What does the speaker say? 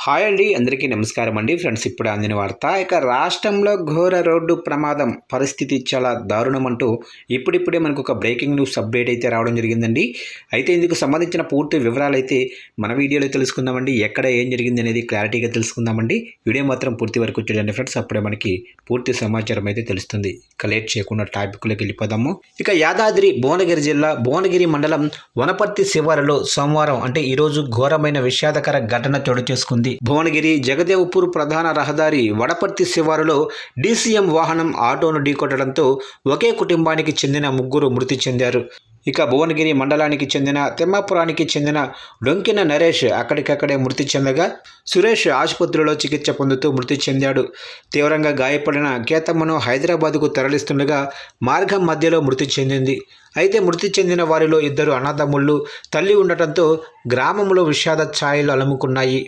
Hi అండి, అందరికీ నమస్కారం అండి. ఫ్రెండ్స్, ఇప్పుడు అందిన వార్త. ఇక రాష్ట్రంలో ఘోర రోడ్డు ప్రమాదం పరిస్థితి చాలా దారుణం అంటూ ఇప్పుడిప్పుడే మనకు ఒక బ్రేకింగ్ న్యూస్ అప్డేట్ అయితే రావడం జరిగిందండి. అయితే ఇందుకు సంబంధించిన పూర్తి వివరాలు అయితే మన వీడియోలో తెలుసుకుందామండి. ఎక్కడ ఏం జరిగింది అనేది క్లారిటీగా తెలుసుకుందామండి. వీడియో మాత్రం పూర్తి వరకు చూడండి ఫ్రెండ్స్, అప్పుడే మనకి పూర్తి సమాచారం అయితే తెలుస్తుంది. ఇక లేట్ చేయకుండా టాపిక్లోకి వెళ్ళిపోదాము. ఇక యాదాద్రి భువనగిరి జిల్లా భువనగిరి మండలం వనపర్తి శివారులో సోమవారం అంటే ఈరోజు ఘోరమైన విషాదకర ఘటన చోటు చేసుకుంది. భువనగిరి జగదేవ్పూర్ ప్రధాన రహదారి వడపర్తి శివారులో డీసీఎం వాహనం ఆటోను ఢీకొట్టడంతో ఒకే కుటుంబానికి చెందిన ముగ్గురు మృతి చెందారు. ఇక భువనగిరి మండలానికి చెందిన తిమ్మాపురానికి చెందిన డొంకిన నరేష్ అక్కడికక్కడే మృతి చెందగా సురేష్ ఆసుపత్రిలో చికిత్స పొందుతూ మృతి చెందాడు. తీవ్రంగా గాయపడిన కేతమ్మను హైదరాబాద్కు తరలిస్తుండగా మార్గం మధ్యలో మృతి చెందింది. అయితే మృతి చెందిన వారిలో ఇద్దరు అన్నదమ్ముళ్ళు తల్లి ఉండటంతో గ్రామంలో విషాద ఛాయలు అలుముకున్నాయి.